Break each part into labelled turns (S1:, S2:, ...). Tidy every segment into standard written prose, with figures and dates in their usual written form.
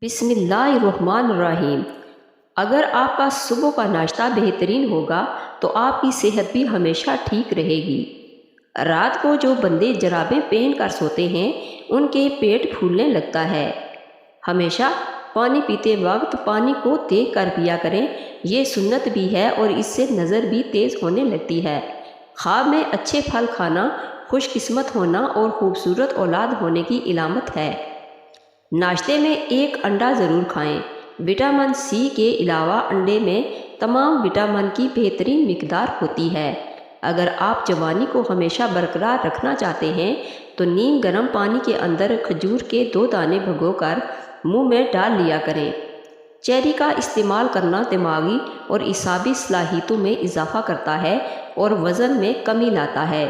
S1: بسم اللہ الرحمن الرحیم۔ اگر آپ کا صبح کا ناشتہ بہترین ہوگا تو آپ کی صحت بھی ہمیشہ ٹھیک رہے گی۔ رات کو جو بندے جرابیں پہن کر سوتے ہیں ان کے پیٹ پھولنے لگتا ہے۔ ہمیشہ پانی پیتے وقت پانی کو دیکھ کر پیا کریں، یہ سنت بھی ہے اور اس سے نظر بھی تیز ہونے لگتی ہے۔ خواب میں اچھے پھل کھانا خوش قسمت ہونا اور خوبصورت اولاد ہونے کی علامت ہے۔ ناشتے میں ایک انڈا ضرور کھائیں۔ وٹامن سی کے علاوہ انڈے میں تمام وٹامن کی بہترین مقدار ہوتی ہے۔ اگر آپ جوانی کو ہمیشہ برقرار رکھنا چاہتے ہیں تو نیم گرم پانی کے اندر کھجور کے 2 دانے بھگو کر منہ میں ڈال لیا کریں۔ چیری کا استعمال کرنا دماغی اور اعصابی صلاحیتوں میں اضافہ کرتا ہے اور وزن میں کمی لاتا ہے۔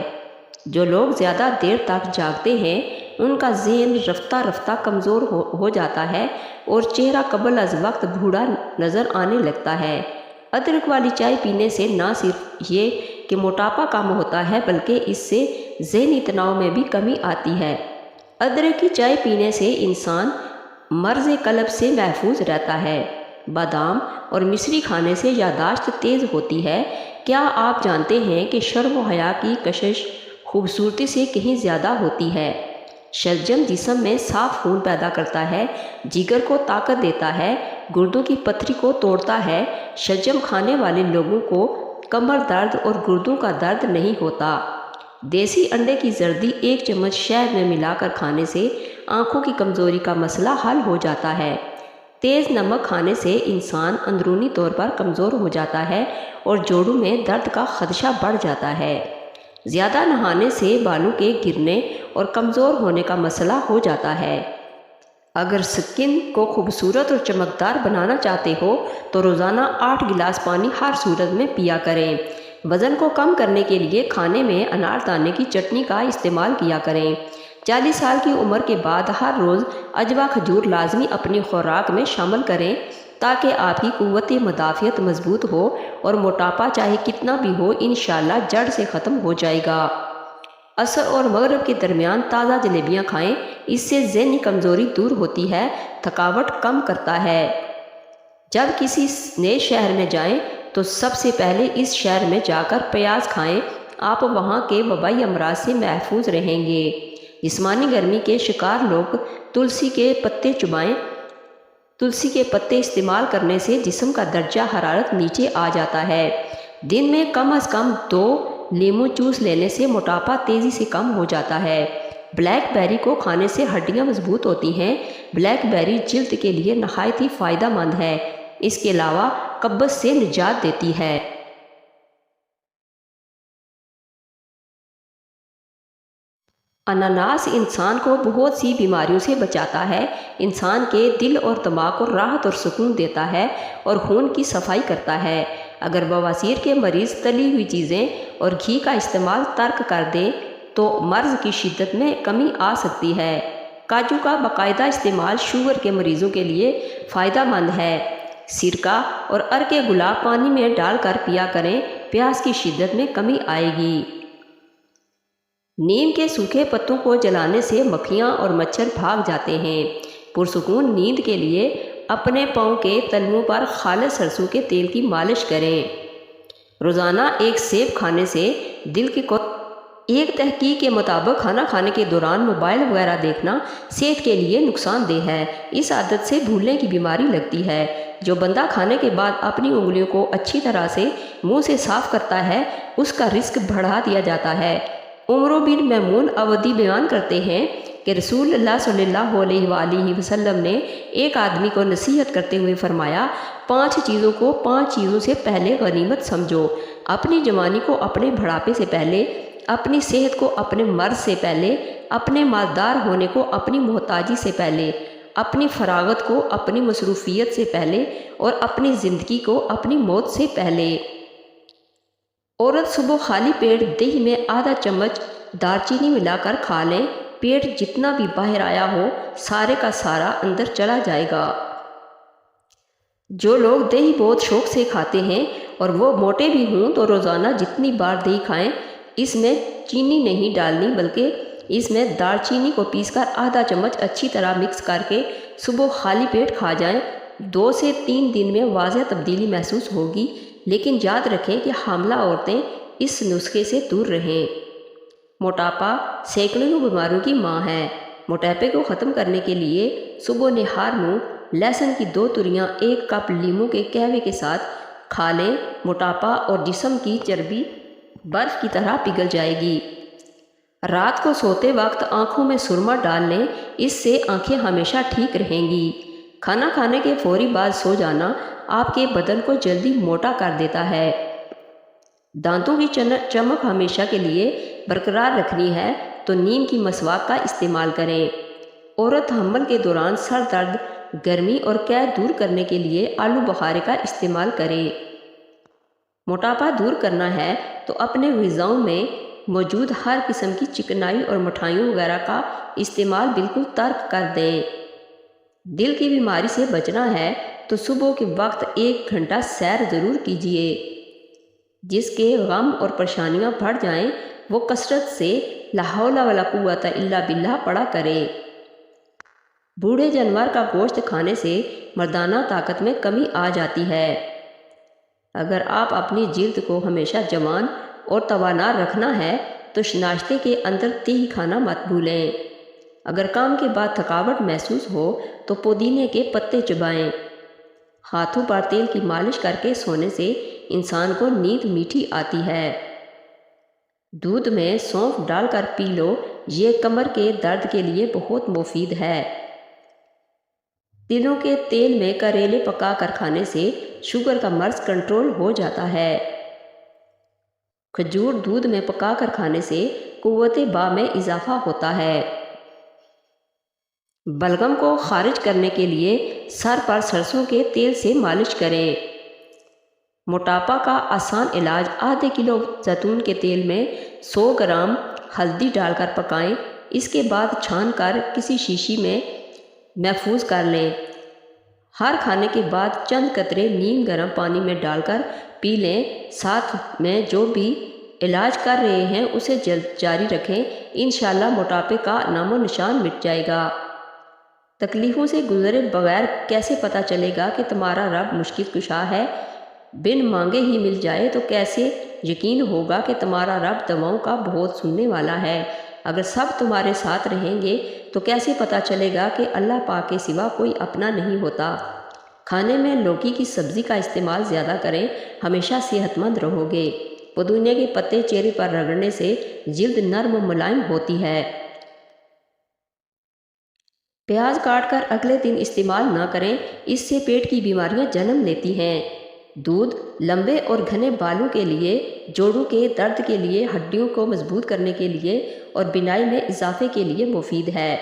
S1: جو لوگ زیادہ دیر تک جاگتے ہیں ان کا ذہن رفتہ رفتہ کمزور ہو جاتا ہے اور چہرہ قبل از وقت بوڑھا نظر آنے لگتا ہے۔ ادرک والی چائے پینے سے نہ صرف یہ کہ موٹاپا کم ہوتا ہے بلکہ اس سے ذہنی تناؤ میں بھی کمی آتی ہے۔ ادرک کی چائے پینے سے انسان مرض قلب سے محفوظ رہتا ہے۔ بادام اور مصری کھانے سے یادداشت تیز ہوتی ہے۔ کیا آپ جانتے ہیں کہ شرم و حیا کی کشش خوبصورتی سے کہیں زیادہ ہوتی ہے؟ شلجم جسم میں صاف خون پیدا کرتا ہے، جگر کو طاقت دیتا ہے، گردوں کی پتھری کو توڑتا ہے۔ شلجم کھانے والے لوگوں کو کمر درد اور گردوں کا درد نہیں ہوتا۔ دیسی انڈے کی زردی 1 چمچ شہد میں ملا کر کھانے سے آنکھوں کی کمزوری کا مسئلہ حل ہو جاتا ہے۔ تیز نمک کھانے سے انسان اندرونی طور پر کمزور ہو جاتا ہے اور جوڑوں میں درد کا خدشہ بڑھ جاتا ہے۔ زیادہ نہانے سے بالوں کے گرنے اور کمزور ہونے کا مسئلہ ہو جاتا ہے۔ اگر سکن کو خوبصورت اور چمکدار بنانا چاہتے ہو تو روزانہ 8 گلاس پانی ہر صورت میں پیا کریں۔ وزن کو کم کرنے کے لیے کھانے میں انار دانے کی چٹنی کا استعمال کیا کریں۔ 40 سال کی عمر کے بعد ہر روز عجوا کھجور لازمی اپنی خوراک میں شامل کریں تاکہ آپ کی قوت مدافعت مضبوط ہو اور موٹاپا چاہے کتنا بھی ہو انشاءاللہ جڑ سے ختم ہو جائے گا۔ عصر اور مغرب کے درمیان تازہ جلیبیاں کھائیں، اس سے ذہنی کمزوری دور ہوتی ہے، تھکاوٹ کم کرتا ہے۔ جب کسی نئے شہر میں جائیں تو سب سے پہلے اس شہر میں جا کر پیاز کھائیں، آپ وہاں کے وبائی امراض سے محفوظ رہیں گے۔ جسمانی گرمی کے شکار لوگ تلسی کے پتے چبائیں۔ تلسی کے پتے استعمال کرنے سے جسم کا درجہ حرارت نیچے آ جاتا ہے۔ دن میں کم از کم 2 لیموں جوس لینے سے موٹاپا تیزی سے کم ہو جاتا ہے۔ بلیک بیری کو کھانے سے ہڈیاں مضبوط ہوتی ہیں۔ بلیک بیری جلد کے لیے نہایت ہی فائدہ مند ہے، اس کے علاوہ قبض سے نجات دیتی ہے۔ اناناس انسان کو بہت سی بیماریوں سے بچاتا ہے، انسان کے دل اور دماغ کو راحت اور سکون دیتا ہے اور خون کی صفائی کرتا ہے۔ اگر بواسیر کے مریض تلی ہوئی چیزیں اور گھی کا استعمال ترک کر دیں تو مرض کی شدت میں کمی آ سکتی ہے۔ کاجو کا باقاعدہ استعمال شوگر کے مریضوں کے لیے فائدہ مند ہے۔ سرکہ اور عرق گلاب پانی میں ڈال کر پیا کریں، پیاس کی شدت میں کمی آئے گی۔ نیم کے سوکھے پتوں کو جلانے سے مکھیاں اور مچھر بھاگ جاتے ہیں۔ پرسکون نیند کے لیے اپنے پاؤں کے تلوؤں پر خالص سرسوں کے تیل کی مالش کریں۔ روزانہ 1 سیب کھانے سے دل کی ایک تحقیق کے مطابق کھانا کھانے کے دوران موبائل وغیرہ دیکھنا صحت کے لیے نقصان دہ ہے۔ اس عادت سے بھولنے کی بیماری لگتی ہے۔ جو بندہ کھانے کے بعد اپنی انگلیوں کو اچھی طرح سے منہ سے صاف کرتا ہے اس کا رزق بڑھا دیا جاتا ہے۔ عمر بن میمون اودی بیان کرتے ہیں کہ رسول اللہ صلی اللہ علیہ وآلہ وسلم نے ایک آدمی کو نصیحت کرتے ہوئے فرمایا، 5 چیزوں کو 5 چیزوں سے پہلے غنیمت سمجھو، اپنی جوانی کو اپنے بڑھاپے سے پہلے، اپنی صحت کو اپنے مرض سے پہلے، اپنے مالدار ہونے کو اپنی محتاجی سے پہلے، اپنی فراغت کو اپنی مصروفیت سے پہلے اور اپنی زندگی کو اپنی موت سے پہلے۔ عورت صبح خالی پیٹ دہی میں آدھا چمچ دارچینی ملا کر کھا لیں، پیٹ جتنا بھی باہر آیا ہو سارے کا سارا اندر چلا جائے گا۔ جو لوگ دہی بہت شوق سے کھاتے ہیں اور وہ موٹے بھی ہوں تو روزانہ جتنی بار دہی کھائیں اس میں چینی نہیں ڈالنی بلکہ اس میں دار چینی کو پیس کر آدھا چمچ اچھی طرح مکس کر کے صبح خالی پیٹ کھا جائیں۔ 2 سے 3 دن میں واضح تبدیلی محسوس ہوگی، لیکن یاد رکھیں کہ حاملہ عورتیں اس نسخے سے دور رہیں۔ موٹاپا سینکڑوں بیماریوں کی ماں ہے۔ موٹاپے کو ختم کرنے کے لیے صبح نہار منہ لہسن کی 2 توریاں 1 کپ لیموں کے قہوے کے ساتھ کھا لیں۔ موٹاپا اور جسم کی چربی برف کی طرح پگھل جائے گی۔ رات کو سوتے وقت آنکھوں میں سرما ڈال لیں، اس سے آنکھیں ہمیشہ ٹھیک رہیں گی۔ کھانا کھانے کے فوری بعد سو جانا آپ کے بدن کو جلدی موٹا کر دیتا ہے۔ دانتوں کی چمک ہمیشہ کے لیے برقرار رکھنی ہے تو نیم کی مسواک کا استعمال کریں۔ عورت حمل کے دوران سر درد، گرمی اور قید دور کرنے کے لیے آلو بخارے کا استعمال کریں۔ موٹاپا دور کرنا ہے تو اپنے غذاؤں میں موجود ہر قسم کی چکنائی اور مٹھائیوں وغیرہ کا استعمال بالکل ترک کر دیں۔ دل کی بیماری سے بچنا ہے تو صبح کے وقت 1 گھنٹہ سیر ضرور کیجیے۔ جس کے غم اور پریشانیاں بڑھ جائیں وہ کثرت سے لا حول ولا قوت الا باللہ پڑھا کرے۔ بوڑھے جانور کا گوشت کھانے سے مردانہ طاقت میں کمی آ جاتی ہے۔ اگر آپ اپنی جلد کو ہمیشہ جوان اور توانا رکھنا ہے تو ناشتے کے اندر تیکھا کھانا مت بھولیں۔ اگر کام کے بعد تھکاوٹ محسوس ہو تو پودینے کے پتے چبائیں۔ ہاتھوں پر تیل کی مالش کر کے سونے سے انسان کو نیند میٹھی آتی ہے۔ دودھ میں سونف ڈال کر پی لو، یہ کمر کے درد کے لیے بہت مفید ہے۔ تلوں کے تیل میں کریلے پکا کر کھانے سے شوگر کا مرض کنٹرول ہو جاتا ہے۔ کھجور دودھ میں پکا کر کھانے سے قوت با میں اضافہ ہوتا ہے۔ بلغم کو خارج کرنے کے لیے سر پر سرسوں کے تیل سے مالش کریں۔ موٹاپا کا آسان علاج ½ کلو زیتون کے تیل میں 100 گرام ہلدی ڈال کر پکائیں، اس کے بعد چھان کر کسی شیشی میں محفوظ کر لیں۔ ہر کھانے کے بعد چند قطرے نیم گرم پانی میں ڈال کر پی لیں۔ ساتھ میں جو بھی علاج کر رہے ہیں اسے جاری رکھیں، انشاءاللہ موٹاپے کا نام و نشان مٹ جائے گا۔ تکلیفوں سے گزرے بغیر کیسے پتہ چلے گا کہ تمہارا رب مشکل کشا ہے؟ بن مانگے ہی مل جائے تو کیسے یقین ہوگا کہ تمہارا رب دعاؤں کا بہت سننے والا ہے؟ اگر سب تمہارے ساتھ رہیں گے تو کیسے پتہ چلے گا کہ اللہ پاک کے سوا کوئی اپنا نہیں ہوتا؟ کھانے میں لوکی کی سبزی کا استعمال زیادہ کریں، ہمیشہ صحت مند رہو گے۔ پودینے کے پتے چہرے پر رگڑنے سے جلد نرم و ملائم ہوتی ہے۔ پیاز کاٹ کر اگلے دن استعمال نہ کریں، اس سے پیٹ کی بیماریاں جنم لیتی ہیں۔ دودھ لمبے اور گھنے بالوں کے لیے، جوڑوں کے درد کے لیے، ہڈیوں کو مضبوط کرنے کے لیے اور بینائی میں اضافے کے لیے مفید ہے۔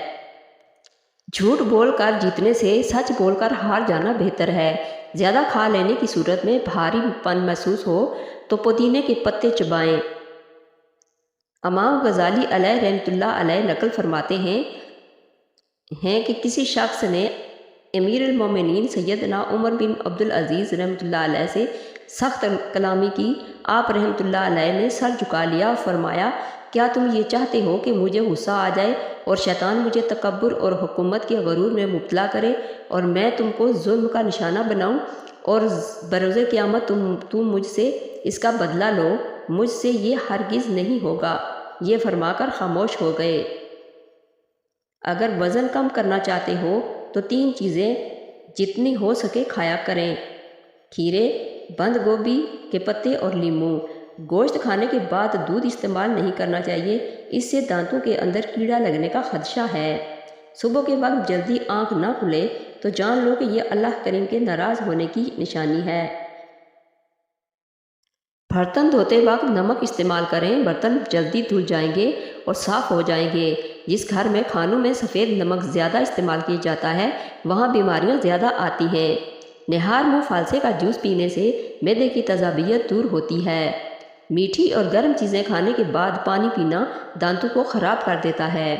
S1: جھوٹ بول کر جیتنے سے سچ بول کر ہار جانا بہتر ہے۔ زیادہ کھا لینے کی صورت میں بھاری پن محسوس ہو تو پودینے کے پتے چبائیں۔ امام غزالی علیہ رحمۃ اللہ علیہ نقل فرماتے ہیں کہ کسی شخص نے امیر المومنین سیدنا عمر بن عبدالعزیز رحمۃ اللہ علیہ سے سخت کلامی کی۔ آپ رحمۃ اللہ علیہ نے سر جھکا لیا اور فرمایا، کیا تم یہ چاہتے ہو کہ مجھے غصہ آ جائے اور شیطان مجھے تکبر اور حکومت کے غرور میں مبتلا کرے اور میں تم کو ظلم کا نشانہ بناؤں اور بروز قیامت تم مجھ سے اس کا بدلہ لو؟ مجھ سے یہ ہرگز نہیں ہوگا۔ یہ فرما کر خاموش ہو گئے۔ اگر وزن کم کرنا چاہتے ہو تو 3 چیزیں جتنی ہو سکے کھایا کریں: کھیرے، بند گوبھی کے پتے اور لیموں۔ گوشت کھانے کے بعد دودھ استعمال نہیں کرنا چاہیے، اس سے دانتوں کے اندر کیڑا لگنے کا خدشہ ہے۔ صبح کے وقت جلدی آنکھ نہ کھلے تو جان لو کہ یہ اللہ کریم کے ناراض ہونے کی نشانی ہے۔ برتن دھوتے وقت نمک استعمال کریں، برتن جلدی دھل جائیں گے اور صاف ہو جائیں گے۔ جس گھر میں کھانوں میں سفید نمک زیادہ استعمال کیا جاتا ہے وہاں بیماریاں زیادہ آتی ہیں۔ نہار منہ فالسے کا جوس پینے سے معدے کی تذابیت دور ہوتی ہے۔ میٹھی اور گرم چیزیں کھانے کے بعد پانی پینا دانتوں کو خراب کر دیتا ہے۔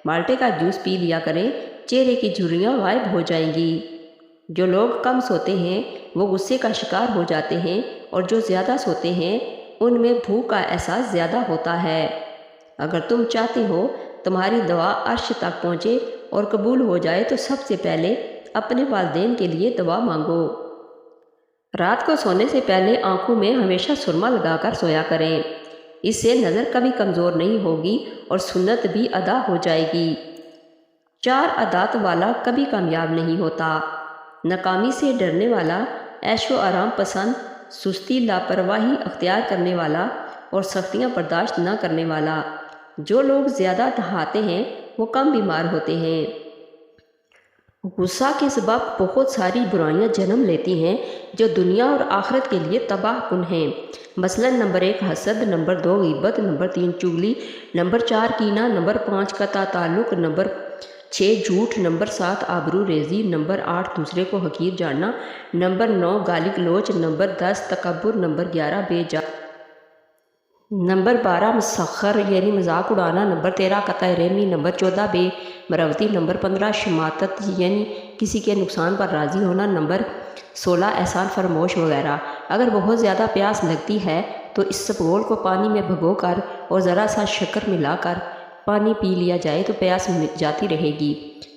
S1: مالٹے کا جوس پی لیا کریں، چہرے کی جھریاں غائب ہو جائیں گی۔ جو لوگ کم سوتے ہیں وہ غصے کا شکار ہو جاتے ہیں اور جو زیادہ سوتے ہیں ان میں بھوک کا احساس زیادہ ہوتا ہے۔ اگر تم چاہتے ہو تمہاری دعا عرش تک پہنچے اور قبول ہو جائے تو سب سے پہلے اپنے والدین کے لیے دعا مانگو۔ رات کو سونے سے پہلے آنکھوں میں ہمیشہ سرما لگا کر سویا کریں، اس سے نظر کبھی کمزور نہیں ہوگی اور سنت بھی ادا ہو جائے گی۔ 4 عادات والا کبھی کامیاب نہیں ہوتا۔ ناکامی سے ڈرنے والا، عیش و آرام پسند، سستی لاپرواہی اختیار کرنے والا اور سختیاں برداشت نہ کرنے والا۔ جو لوگ زیادہ نہاتے ہیں وہ کم بیمار ہوتے ہیں۔ غصہ کے سبب بہت ساری برائیاں جنم لیتی ہیں جو دنیا اور آخرت کے لیے تباہ کن ہیں۔ مثلا نمبر 1 حسد، نمبر 2 غیبت، نمبر 3 چغلی، نمبر 4 کینہ، نمبر 5 قطع تعلق، نمبر 6 جھوٹ، نمبر 7 آبرو ریزی، نمبر 8 دوسرے کو حقیر جاننا، نمبر 9 گالی گلوچ، نمبر 10 تکبر، نمبر 11 بے جا، نمبر 12 مسخر یعنی مذاق اڑانا، نمبر 13 قطع رحمی، نمبر 14 بے مروتی، نمبر 15 شماتت یعنی کسی کے نقصان پر راضی ہونا، نمبر 16 احسان فرموش وغیرہ۔ اگر بہت زیادہ پیاس لگتی ہے تو اس سپول کو پانی میں بھگو کر اور ذرا سا شکر ملا کر پانی پی لیا جائے تو پیاس جاتی رہے گی۔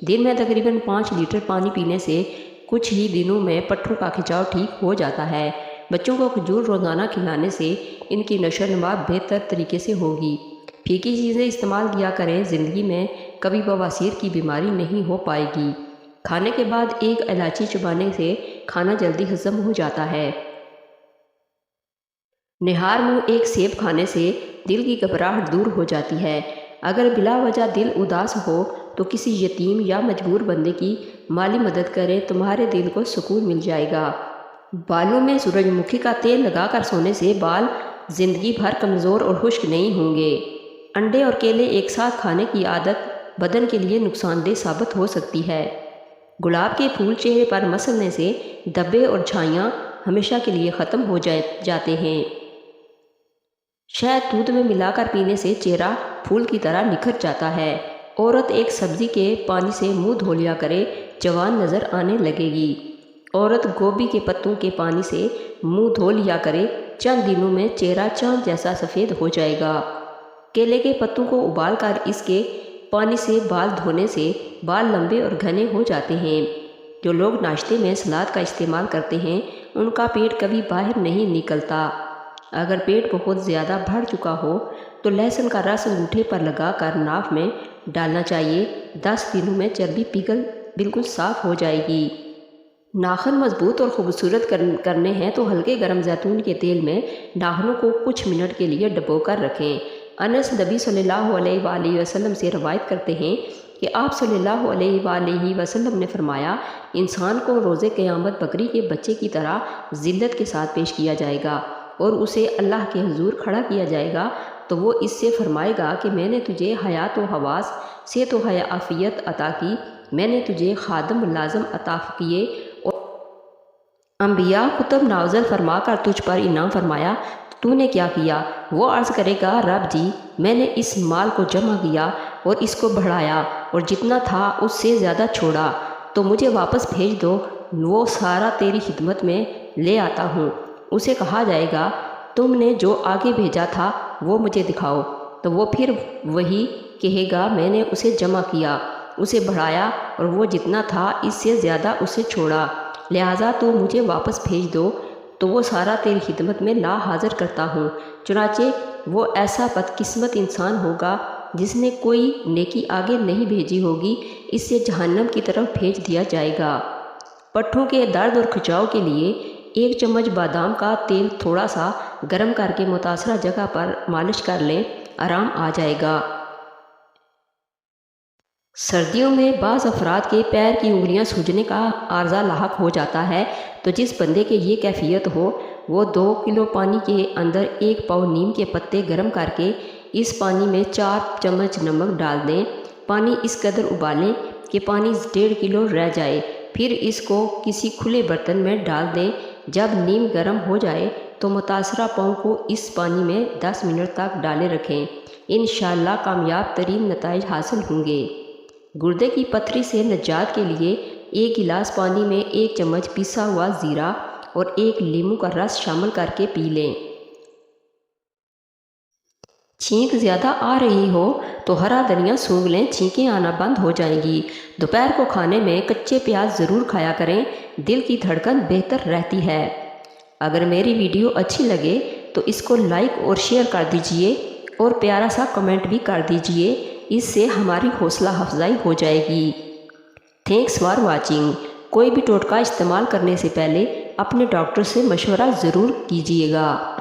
S1: دن میں تقریباً 5 لیٹر پانی پینے سے کچھ ہی دنوں میں پٹھوں کا کھنچاؤ ٹھیک ہو جاتا ہے۔ بچوں کو کھجور روزانہ کھلانے سے ان کی نشو و نما بہتر طریقے سے ہوگی۔ پھیکی چیزیں استعمال کیا کریں، زندگی میں کبھی بواسیر کی بیماری نہیں ہو پائے گی۔ کھانے کے بعد 1 الائچی چبانے سے کھانا جلدی ہضم ہو جاتا ہے۔ نہار منہ 1 سیب کھانے سے دل کی گھبراہٹ دور ہو جاتی ہے۔ اگر بلا وجہ دل اداس ہو تو کسی یتیم یا مجبور بندے کی مالی مدد کریں، تمہارے دل کو سکون مل جائے گا۔ بالوں میں سورج مکھی کا تیل لگا کر سونے سے بال زندگی بھر کمزور اور خشک نہیں ہوں گے۔ انڈے اور کیلے ایک ساتھ کھانے کی عادت بدن کے لیے نقصان دہ ثابت ہو سکتی ہے۔ گلاب کے پھول چہرے پر مسلنے سے دبے اور چھائیاں ہمیشہ کے لیے ختم ہو جاتے ہیں۔ شہد دودھ میں ملا کر پینے سے چہرہ پھول کی طرح نکھر جاتا ہے۔ عورت ایک سبزی کے پانی سے منہ دھو لیا کرے، جوان نظر آنے لگے گی۔ عورت گوبھی کے پتوں کے پانی سے منہ دھو لیا کرے، چند دنوں میں چہرہ چاند جیسا سفید ہو جائے گا۔ کیلے کے پتوں کو ابال کر اس کے پانی سے بال دھونے سے بال لمبے اور گھنے ہو جاتے ہیں۔ جو لوگ ناشتے میں سلاد کا استعمال کرتے ہیں ان کا پیٹ کبھی باہر نہیں نکلتا۔ اگر پیٹ بہت زیادہ بڑھ چکا ہو تو لہسن کا رس انگوٹھے پر لگا کر ناف میں ڈالنا چاہیے۔ 10 دنوں میں چربی پگھل بالکل صاف ہو جائے گی۔ ناخن مضبوط اور خوبصورت کرنے ہیں تو ہلکے گرم زیتون کے تیل میں ناخنوں کو کچھ منٹ کے لیے ڈبو کر رکھیں۔ انس نبی صلی اللہ علیہ وآلہ وسلم سے روایت کرتے ہیں کہ آپ صلی اللہ علیہ وآلہ وسلم نے فرمایا، انسان کو روز قیامت بکری کے بچے کی طرح ذلت کے ساتھ پیش کیا جائے گا اور اسے اللہ کے حضور کھڑا کیا جائے گا تو وہ اس سے فرمائے گا کہ میں نے تجھے حیات و حواس سے تو عافیت عطا کی، میں نے تجھے خادم لازم عطا کیے اور انبیاء کتب نازل فرما کر تجھ پر انعام فرمایا، تو نے کیا کیا؟ وہ عرض کرے گا، رب جی میں نے اس مال کو جمع کیا اور اس کو بڑھایا اور جتنا تھا اس سے زیادہ چھوڑا، تو مجھے واپس بھیج دو، وہ سارا تیری خدمت میں لے آتا ہوں۔ اسے کہا جائے گا، تم نے جو آگے بھیجا تھا وہ مجھے دکھاؤ، تو وہ پھر وہی کہے گا، میں نے اسے جمع کیا، اسے بڑھایا اور وہ جتنا تھا اس سے زیادہ اسے چھوڑا، لہٰذا تو مجھے واپس بھیج دو، تو وہ سارا تیری خدمت میں لا حاضر کرتا ہوں۔ چنانچہ وہ ایسا بدقسمت انسان ہوگا جس نے کوئی نیکی آگے نہیں بھیجی ہوگی، اس سے جہنم کی طرف بھیج دیا جائے گا۔ پٹھوں کے درد اور کھچاؤ کے لیے 1 چمچ بادام کا تیل تھوڑا سا گرم کر کے متاثرہ جگہ پر مالش کر لیں، آرام آ جائے گا۔ سردیوں میں بعض افراد کے پیر کی انگلیاں سوجنے کا عارضہ لاحق ہو جاتا ہے، تو جس بندے کے یہ کیفیت ہو وہ 2 کلو پانی کے اندر 1 پاؤ نیم کے پتے گرم کر کے اس پانی میں 4 چمچ نمک ڈال دیں۔ پانی اس قدر ابالیں کہ پانی 1.5 کلو رہ جائے، پھر اس کو کسی کھلے برتن میں ڈال دیں۔ جب نیم گرم ہو جائے تو متاثرہ پاؤں کو اس پانی میں 10 منٹ تک ڈالے رکھیں، انشاءاللہ کامیاب ترین نتائج حاصل ہوں گے۔ گردے کی پتھری سے نجات کے لیے 1 گلاس پانی میں 1 چمچ پیسا ہوا زیرہ اور 1 لیموں کا رس شامل کر کے پی لیں۔ چھینک زیادہ آ رہی ہو تو ہرا دھنیا سونگھ لیں، چھینکیں آنا بند ہو جائیں گی۔ دوپہر کو کھانے میں کچے پیاز ضرور کھایا کریں، دل کی دھڑکن بہتر رہتی ہے۔ اگر میری ویڈیو اچھی لگے تو اس کو لائک اور شیئر کر دیجئے اور پیارا سا کمنٹ بھی کر دیجئے، اس سے ہماری حوصلہ افزائی ہو جائے گی۔ Thanks for watching. کوئی بھی ٹوٹکا استعمال کرنے سے پہلے اپنے ڈاکٹر سے مشورہ ضرور کیجیے گا۔